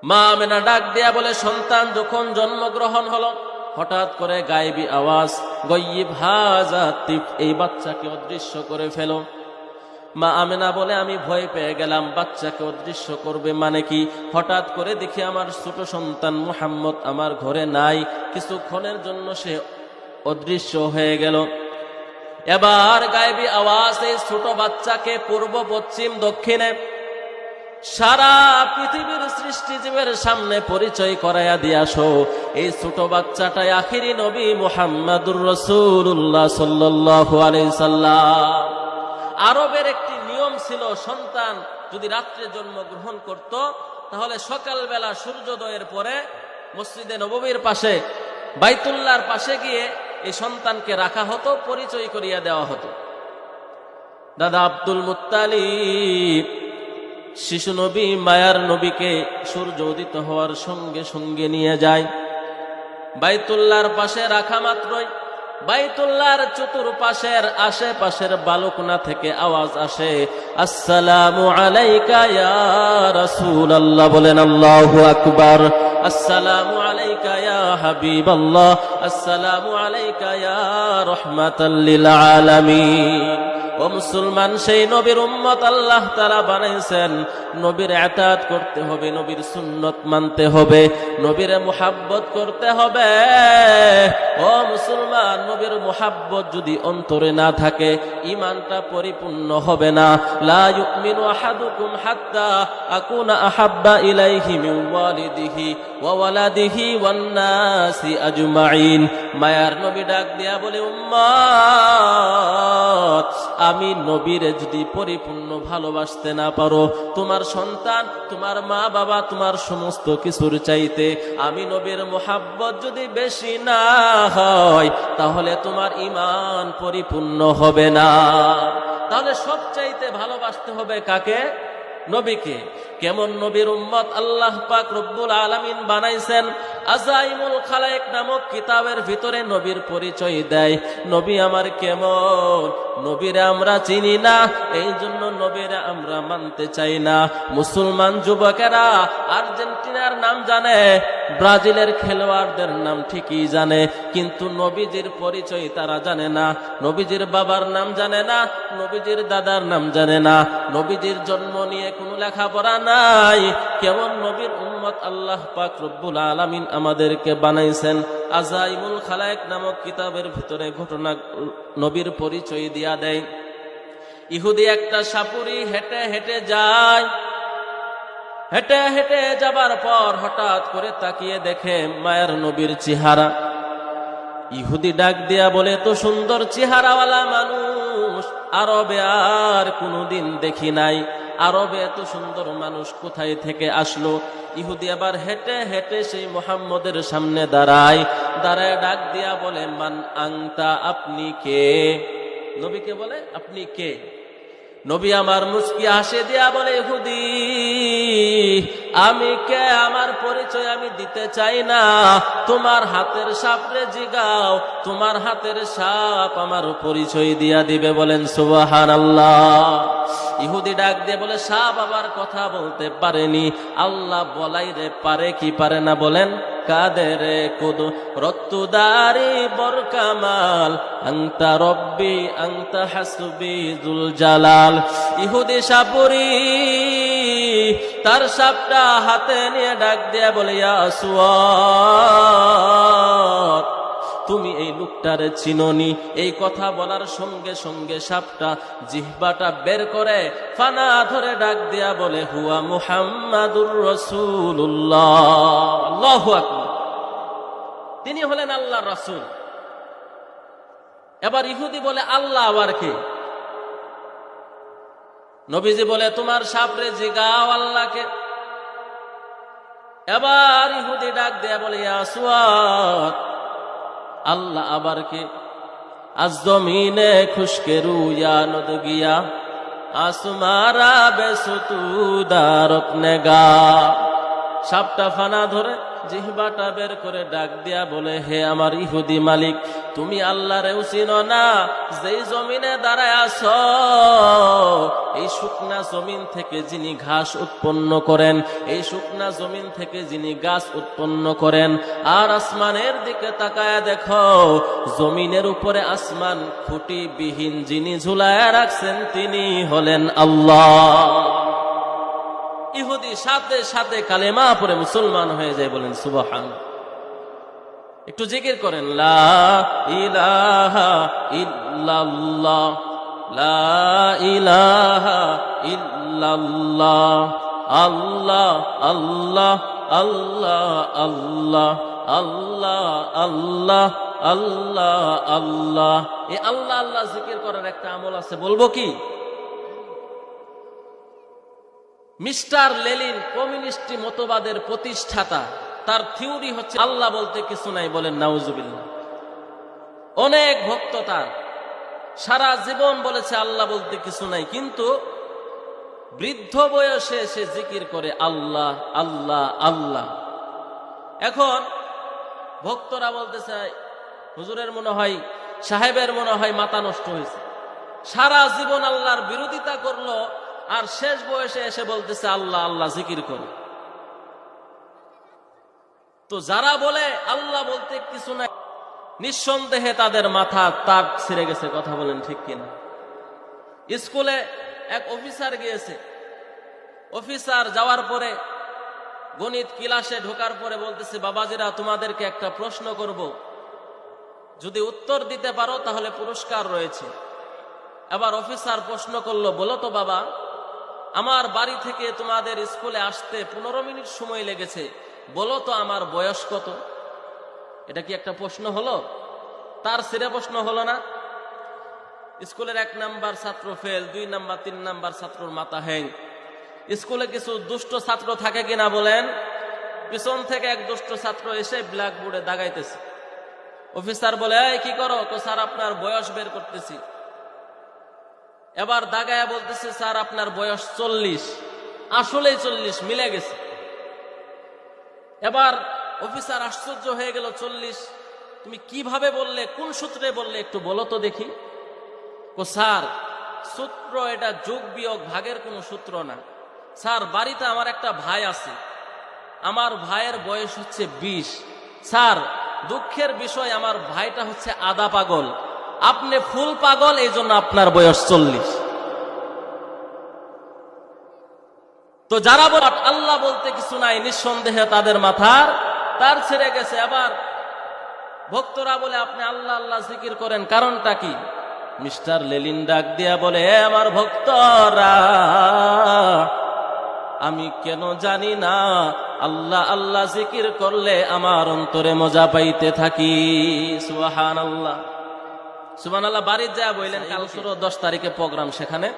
মা আমেনা ডাক দিয়া বলে, সন্তান যখন জন্মগ্রহণ হলো, হঠাৎ করে গায়েবী আওয়াজ, গয়্যিব হাযা তিফ, এই বাচ্চাকে অদৃশ্য করে ফেলো। মা আমেনা বলে, আমি ভয় পেয়ে গেলাম, বাচ্চাকে অদৃশ্য করবে মানে কি? হঠাৎ করে দেখি আমার ছোট সন্তান মুহাম্মদ আমার ঘরে নাই, কিছুক্ষণের জন্য সে অদৃশ্য হয়ে গেল। এবার গায়েবী আওয়াজ এই ছোট বাচ্চাকে পূর্ব পশ্চিম দক্ষিণে সারা পৃথিবীর সৃষ্টিজীবের সামনে পরিচয় করাইয়া দিয়াছো, এই ছোট বাচ্চাটাই আখিরি নবী মুহাম্মাদুর রাসূলুল্লাহ সাল্লাল্লাহু আলাইহি সাল্লাম। আরবের একটি নিয়ম ছিল, সন্তান যদি রাত্রে জন্মগ্রহণ করত তাহলে সকালবেলা সূর্যোদয়ের পরে মসজিদে নববীর পাশে বাইতুল্লাহর পাশে গিয়ে এই সন্তানকে রাখা হতো, পরিচয় করিয়া দেওয়া হতো। দাদা আব্দুল মুত্তালিব শিশু নবী মায়ার নবীকে সূর্য উদিত হওয়ার সঙ্গে সঙ্গে নিয়ে যায়। বাইতুল্লাহর পাশে রাখা মাত্রই বাইতুল্লাহর চতুর্পাশের আশেপাশের বালুকনা থেকে আওয়াজ আসে, আসসালামু আলাইকা ইয়া রাসূলুল্লাহ। বলেন আল্লাহু আকবার। আসসালামু আলাইকা ইয়া হাবিবাল্লাহ, আসসালামু আলাইকা ইয়া রাহমাতাল লিল আলামিন। ও মুসলমান, সেই নবীর উম্মত আল্লাহ তাআলা বানাইছেন, নবীর ইতাআত করতে হবে, নবীর সুন্নত মানতে হবে, নবীর মুহাব্বত করতে হবে। ও মুসলমান, নবীর মুহাব্বত যদি অন্তরে না থাকে ঈমানটা পরিপূর্ণ হবে না। লা ইউমিনু আহাদুকুম হাত্তা আকুনা আহাব্বা ইলাইহি মিন ওয়ালিদিহি ওয়া ওয়ালাদিহি ওয়ান নাসি আজমাইন। মায়ার নবী ডাক দিয়া বলে, উম্মত, আমি নবীরে যদি পরিপূর্ণ ভালোবাসতে না পারো, তোমার সন্তান, তোমার মা বাবা, তোমার সমস্ত কিছুর চাইতে আমি নবীর মুহাব্বত যদি বেশি না হয়, তাহলে তোমার ঈমান পরিপূর্ণ হবে না। তাহলে সবচাইতে ভালোবাসতে হবে কাকে? নবীকে। কেমন নবীর উম্মত আল্লাহ পাক রব্বুল আলামিন বানাইছেন, আযাইমুল খালায়েক নামক কিতাবের ভিতরে নবীর পরিচয় দেয়। নবী আমার কেমন, নবীরে আমরা চিনি না, এই জন্য নবীরে আমরা মানতে চাই না। মুসলমান যুবকেরা আর্জেন্টিনার নাম জানে, ব্রাজিলের খেলোয়াড়দের নাম ঠিকই জানে, কিন্তু নবীজির পরিচয় তারা জানে না। নবীজির বাবার নাম জানে না, নবীজির দাদার নাম জানে না, নবীজির জন্ম নিয়ে কোনো লেখাপড়া নাই। কেমন নবীর উম্মত আল্লাহ পাক রব্বুল আলামিন আমাদেরকে বানাইছেন। আযাইমুল খালায়েক নামক কিতাবের ভিতরে ঘটনা নবীর পরিচয় দিয়া দেয়। ইহুদি একটা সাপুরি হেঁটে হেঁটে যায়, হেঁটে হেঁটে যাবার পর হঠাৎ করে তাকিয়ে দেখে মায়ের নবীর চেহারা। ইহুদি ডাক দিয়া বলে, তো সুন্দর চেহারাওয়ালা মানুষ আরবে আর কোনোদিন দেখি নাই, আরবে এত সুন্দর মানুষ কোথায় থেকে আসলো? ইহুদি আবার হেঁটে হেঁটে সেই মুহাম্মদের সামনে দাঁড়ায়, দাঁড়ায় ডাক দিয়া বলে, মান আনতা, আপনি কে? নবীকে বলে, আপনি কে? নবী আমার মুস্কি হাসে দিয়া বলে, ইহুদি, আমি কে আমার পরিচয় আমি দিতে চাই না, তোমার হাতের সাপরে জিগাও, তোমার হাতের সাপ আমার পরিচয় দিয়া দিবে। বলেন সুবহানাল্লাহ। ইহুদি ডাক দিয়ে বলে, সাপ আবার কথা বলতে পারেনি, আল্লাহ বলাই রে পারে কি পারে না? বলেন, কাদের কুদ রত্তুদারি বরকামাল আনতা রব্বি আনতা হাসবি যুল জালাল। ইহুদি সাপুরি তার সাপটা হাতে নিয়ে ডাক দিয়ে বলে, ইয়া আসওয়াদ, তুমি এই লোকটারে চিনোনি? এই কথা বলার সঙ্গে সঙ্গে সাপটা জিহ্বাটা বের করে ফানা ধরে ডাক দিয়া বলে, হুয়া মুহাম্মাদুর রাসূলুল্লাহ। আল্লাহু আকবার। তিনি হলেন আল্লাহর রাসূল। এবার ইহুদি বলে, আল্লাহ আবার কে? নবীজি বলে, তোমার সাপরে জিগাও আল্লাহকে। এবার ইহুদি ডাক দিয়া বলে, ইয়া আসওয়াদ, আল্লাহ আবার কে? আজ জমিনে খুশকে রুয়া নদ গিয়া আসমারা বেসুতুদারক নেগা। সাপটা ফানা ধরে জিহ্বাটা বের করে ডাক দিয়া বলে, হে আমার ইহুদি মালিক, তুমি আল্লাহরেও চিনো না? যেই জমিনে দাঁড়ায় আছো, এই শুকনা জমিন থেকে যিনি ঘাস উৎপন্ন করেন, এই শুকনা জমিন থেকে যিনি গাছ উৎপন্ন করেন, আর আসমানের দিকে তাকায় দেখো, জমিনের উপরে আসমান খুঁটি বিহীন যিনি ঝুলায় রাখছেন তিনি হলেন আল্লাহ। ইহুদি সাথে সাথে কালেমা পড়ে মুসলমান হয়ে যায়। বলেন সুবহানাল্লাহ। একটু জিকির করেন, লা ইলাহা ইল্লাল্লাহ, লা ইলাহা ইল্লাল্লাহ, আল্লাহ আল্লাহ আল্লাহ আল্লাহ আল্লাহ আল্লাহ আল্লাহ আল্লাহ। এই আল্লাহ আল্লাহ জিকির করার একটা আমল আছে, বলবো কি? মিস্টার লেনিন কমিউনিস্ট মতবাদের প্রতিষ্ঠাতা, তার থিওরি হচ্ছে আল্লাহ বলতে কিছু নাই। বলেন নাউজুবিল্লাহ। অনেক ভক্ত তার, সারা জীবন বলেছে আল্লাহ বলতে কিছু নাই, কিন্তু বৃদ্ধ বয়সে সে জিকির করে আল্লাহ আল্লাহ আল্লাহ। এখন ভক্তরা বলতেছে, হুজুরের মনে হয়, সাহেবের মনে হয় মাথা নষ্ট হয়েছে, সারা জীবন আল্লাহর বিরোধিতা করলো, আর শেষ বয়সে এসে বলতেছে আল্লাহ আল্লাহ জিকির করে। তো যারা বলে আল্লাহ বলতে কিছু নাই, নিঃসন্দেহে তাদের মাথা তাক ছিঁড়ে গেছে। কথা বলেন ঠিক কিনা? স্কুলে এক অফিসার গিয়েছে, অফিসার যাওয়ার পরে গণিত ক্লাসে ঢোকার পরে বলতেছে, বাবাজিরা তোমাদেরকে একটা প্রশ্ন করব, যদি উত্তর দিতে পারো তাহলে পুরস্কার রয়েছে। এবার অফিসার প্রশ্ন করলো, বলো তো বাবা, আমার বাড়ি থেকে তোমাদের স্কুলে আসতে 15 মিনিট সময় লেগেছে, বলো তো আমার বয়স কত? এটা কি একটা প্রশ্ন হলো? তার ছেড়ে প্রশ্ন হলো না? স্কুলের 1 নাম্বার ছাত্র ফেল, 2 নাম্বার 3 নাম্বার ছাত্রর মাথা হ্যাং। স্কুলে কিছু দুষ্ট ছাত্র থাকে কিনা বলেন? পিছন থেকে এক দুষ্ট ছাত্র এসে ব্ল্যাকবোর্ডে দাগাইতেছে। অফিসার বলে, এই কি করো? তো স্যার আপনার বয়স বের করতেছি। এবার দাগায়া বলতেছে, স্যার আপনার বয়স 40। আসলেই 40, মিলে গেছে। এবার অফিসার আশ্চর্য হয়ে গেল, 40 তুমি কিভাবে বললে, কোন সূত্রে বললে, একটু বলো তো দেখি। স্যার সূত্র এটা যোগ বিয়োগ ভাগের কোনো সূত্র না। স্যার বাড়িতে আমার একটা ভাই আছে, আমার ভাইয়ের বয়স হচ্ছে 20। স্যার দুঃখের বিষয় আমার ভাইটা হচ্ছে আধা পাগল, আপনি ফুল পাগল, এই জন্য আপনার বয়স 40। তো যারা বলে আল্লাহ বলতে কিছু নাই, নিঃসন্দেহে তাদের মাথার তার ছেড়ে গেছে। আবার ভক্তরা বলে আপনি আল্লাহ আল্লাহ জিকির করেন, কারণটা কি? মিস্টার লেনিন ডাক দিয়া বলে, হে আমার ভক্তরা, আমি কেন জানি না, আল্লাহ আল্লাহ জিকির করলে আমার অন্তরে মজা পাইতে থাকি। সুবহানাল্লাহ সুবহানাল্লাহ। বাড়ির যা বললেন, কাল 10 তারিখে প্রোগ্রাম, সেখানে